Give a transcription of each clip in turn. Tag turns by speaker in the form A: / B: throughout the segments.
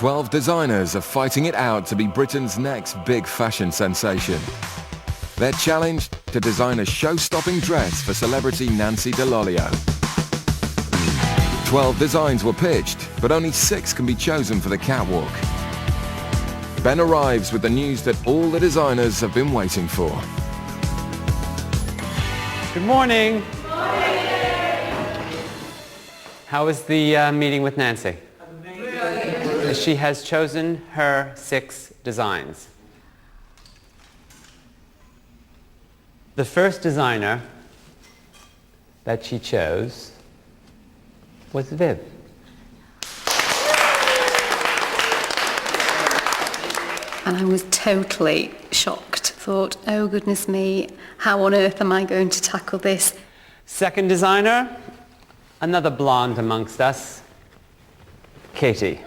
A: 12 designers are fighting it out to be Britain's next big fashion sensation. They're challenged to design a show-stopping dress for celebrity Nancy Dell'Olio. 12 designs were pitched, but only 6 can be chosen for the catwalk. Ben arrives with the news that all the designers have been waiting for.
B: Good morning. How was the meeting with Nancy? Amazing. She has chosen her 6 designs. The first designer that she chose was Viv.
C: And I was totally shocked. Thought, oh goodness me, how on earth am I going to tackle this?
B: Second designer, another blonde amongst us, Katie.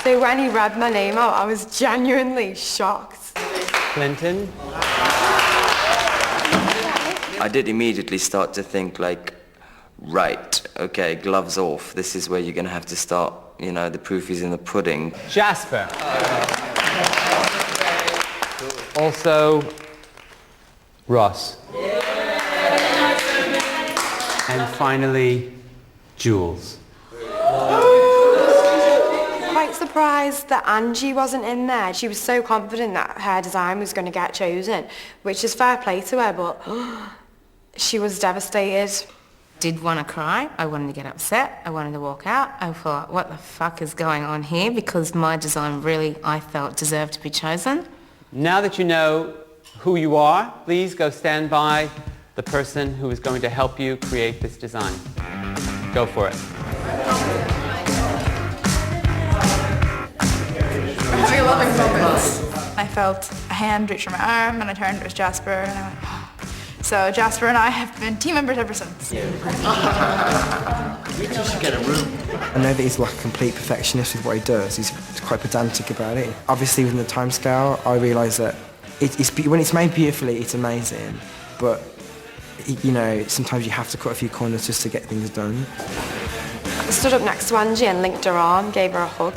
D: So when he read my name out, I was genuinely shocked.
B: Clinton.
E: I did immediately start to think like, right, okay, gloves off. This is where you're going to have to start, you know, the proof is in the pudding.
B: Jasper. Also, Ross. And finally, Jules.
D: Quite surprised that Angie wasn't in there. She was so confident that her design was going to get chosen, which is fair play to her, but she was devastated.
F: Did want to cry, I wanted to get upset, I wanted to walk out. I thought, what the fuck is going on here? Because my design really, I felt, deserved to be chosen.
B: Now that you know who you are, please go stand by the person who is going to help you create this design. Go for it.
G: I'm having a loving moment. I felt a hand reach for my arm and I turned, it was Jasper, and I went, oh. So Jasper and I have been team members ever since.
H: We just get a room.
I: I know that he's like a complete perfectionist with what he does. He's quite pedantic about it. Obviously within the time scale, I realise that when it's made beautifully, it's amazing. But, you know, sometimes you have to cut a few corners just to get things done.
D: I stood up next to Angie and linked her arm, gave her a hug.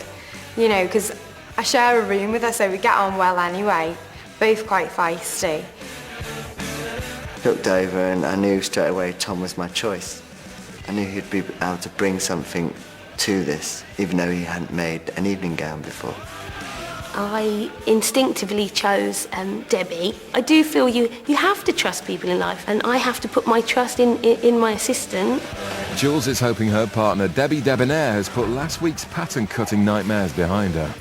D: You know, because I share a room with her, so we get on well anyway. Both quite feisty.
E: Looked over and I knew straight away Tom was my choice. I knew he'd be able to bring something to this, even though he hadn't made an evening gown before.
J: I instinctively chose Debbie. I do feel you have to trust people in life, and I have to put my trust in my assistant.
A: Jules is hoping her partner Debbie Debonair has put last week's pattern-cutting nightmares behind her.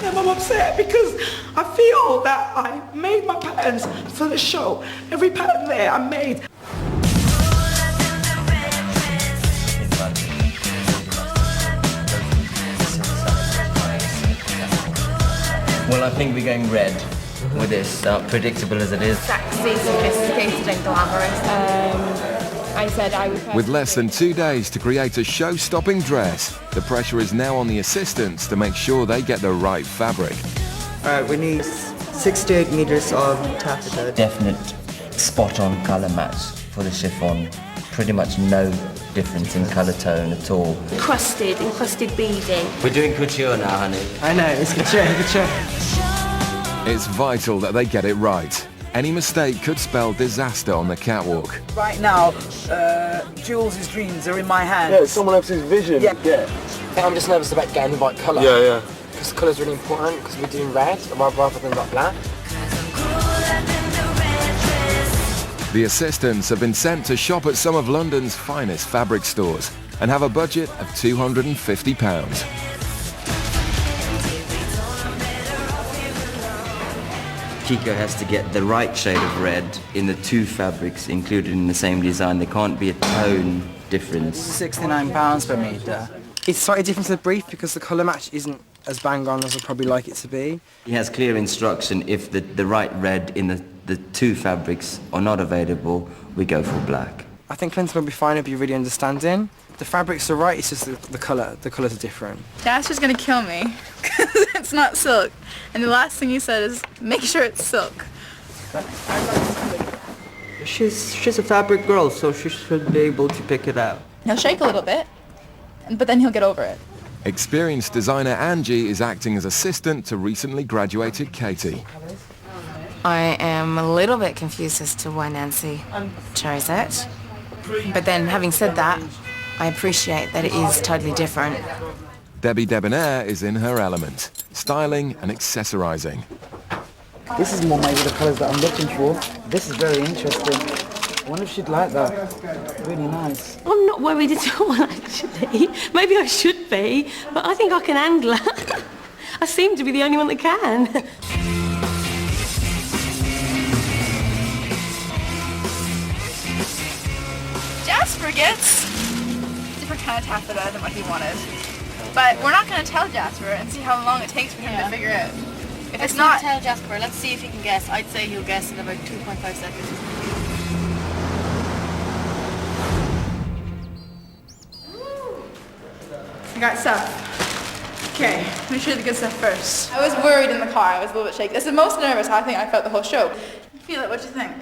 H: I'm upset because I feel that I made my patterns for the show. Every pattern there I made.
E: Well, I think we're going red with this, predictable as it is.
D: Sexy, sophisticated and glamorous. I said I would...
A: With less than 2 days to create a show-stopping dress, the pressure is now on the assistants to make sure they get the right fabric.
I: Alright, we need 68 meters of taffeta.
E: Definite spot-on colour match for the chiffon. Pretty much no difference in colour tone at all.
J: Encrusted beading.
E: We're doing couture now, honey.
I: I know, it's couture.
A: It's vital that they get it right. Any mistake could spell disaster on the catwalk.
H: Right now, Jules' dreams are in my hands.
K: Yeah, it's someone else's vision.
H: Yeah.
I: I'm just nervous about getting the right colour.
K: Yeah.
I: Because the colour's really important, because we're doing red rather than like black.
A: The assistants have been sent to shop at some of London's finest fabric stores and have a budget of £250.
E: Kiko has to get the right shade of red in the 2 fabrics included in the same design. There can't be a tone difference.
H: £69 per metre.
I: It's slightly different to the brief because the colour match isn't as bang on as I'd probably like it to be.
E: He has clear instruction. If the right red in the 2 fabrics are not available, we go for black.
I: I think Clinton will be fine if you're really understanding. The fabrics are right, it's just the colour. The colours are different.
G: Jasper's gonna kill me because it's not silk. And the last thing he said is, make sure it's silk.
E: She's a fabric girl, so she should be able to pick it out.
G: He'll shake a little bit, but then he'll get over it.
A: Experienced designer Angie is acting as assistant to recently graduated Katie.
F: I am a little bit confused as to why Nancy chose it. But then, having said that, I appreciate that it is totally different.
A: Debbie Debonair is in her element, styling and accessorizing.
K: This is more maybe the colours that I'm looking for. This is very interesting. I wonder if she'd like that. Really nice.
J: I'm not worried at all, actually. Maybe I should be, but I think I can handle it. I seem to be the only one that can.
G: Jasper gets a different kind of taffeta than what he wanted. But we're not going to tell Jasper and see how long it takes for him to figure it. If it's not...
L: tell Jasper. Let's see if he can guess. I'd say he'll guess in about 2.5 seconds.
G: I got stuff. Okay, let me show you the good stuff first. I was worried in the car. I was a little bit shaky. This is the most nervous I think I felt the whole show. Feel it. What do you think?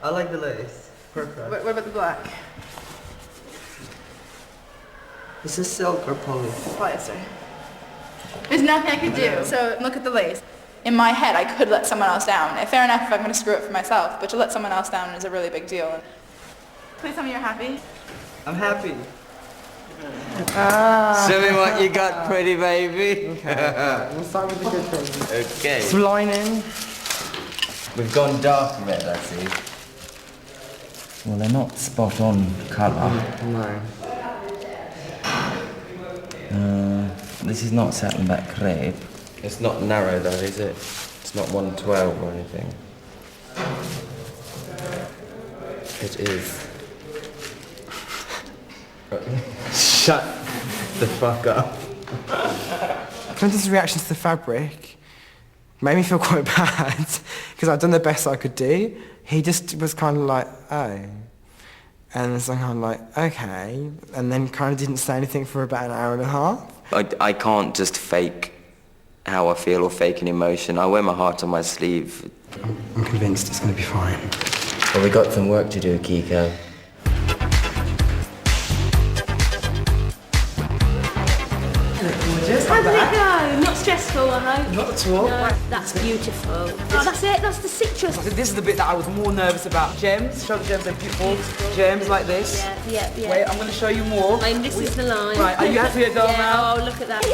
E: I like the lace. Perfect.
G: What about the black?
E: Is this silk or poly?
G: Polyester. There's nothing I could do. So look at the lace. In my head, I could let someone else down. Fair enough if I'm going to screw it for myself, but to let someone else down is a really big deal. Please tell me you're happy.
E: I'm happy. Show me what you got, pretty baby.
I: We'll start with the good things.
E: Okay.
I: Some lining.
E: We've gone dark red, I see.
K: Well, they're not spot on colour.
I: No.
K: This is not satin back crepe.
E: It's not narrow though, is it? It's not 112 or anything. It is. Shut the fuck up.
I: Clinton's reaction to the fabric made me feel quite bad because I'd done the best I could do. He just was kind of like, oh. And so I'm kind of like, okay. And then kind of didn't say anything for about an hour and a half.
M: I can't just fake how I feel or fake an emotion. I wear my heart on my sleeve.
I: I'm convinced it's going to be fine.
M: Well, we got some work to do, Kiko.
J: How did it go? Not stressful, I hope?
K: Not at all.
J: No, that's beautiful. Oh, that's it, that's the citrus.
K: This is the bit that I was more nervous about. Gems, show the gems, they're beautiful. Gems like this.
J: Yeah.
K: Wait, I'm going to show you more.
J: This is the line.
K: Right, are you happy with that now?
J: Oh, look at that.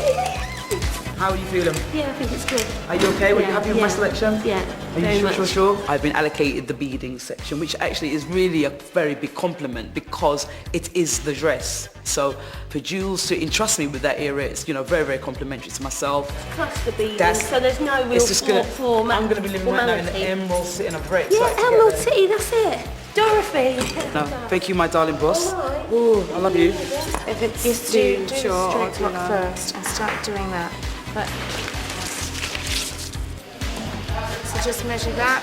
K: How are you feeling?
J: Yeah, I think it's good.
K: Are you okay? Were you happy with my selection?
J: Yeah,
K: Are
J: very
K: you
J: much.
K: sure? I've been allocated the beading section, which actually is really a very big compliment because it is the dress. So for Jules to entrust me with that era, it's very, very complimentary to myself.
J: Plus the beading, so there's no real form.
K: I'm going to be living right now in the Emerald City in a break.
J: Yeah, Emerald City, that's it. Dorothy.
K: No, thank you, my darling boss. Oh, I love you.
D: If it's too short, I'll do that first and start doing that. But so just measure that,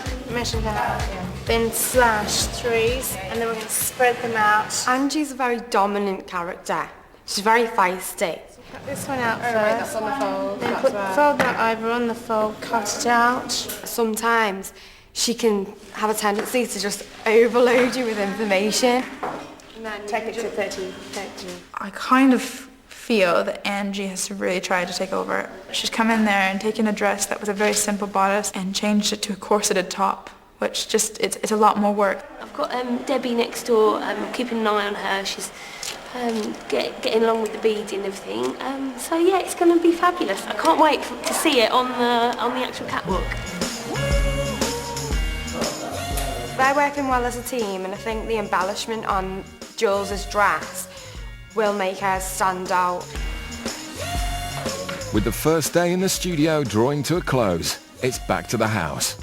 D: then slash threes, and then we're going to spread them out. Angie's a very dominant character. She's very feisty. Cut this one out first. That's on the fold. Then fold that over on the fold, cut it out. Sometimes she can have a tendency to just overload you with information. And then take it to 13.
G: I kind of feel that Angie has really tried to take over. She's come in there and taken a dress that was a very simple bodice and changed it to a corseted top, which just, it's a lot more work.
J: I've got Debbie next door, keeping an eye on her. She's getting along with the beading and everything. So yeah, it's going to be fabulous. I can't wait to see it on the actual catwalk.
D: They're working well as a team, and I think the embellishment on Jules' dress will make her stand out.
A: With the first day in the studio drawing to a close, it's back to the house.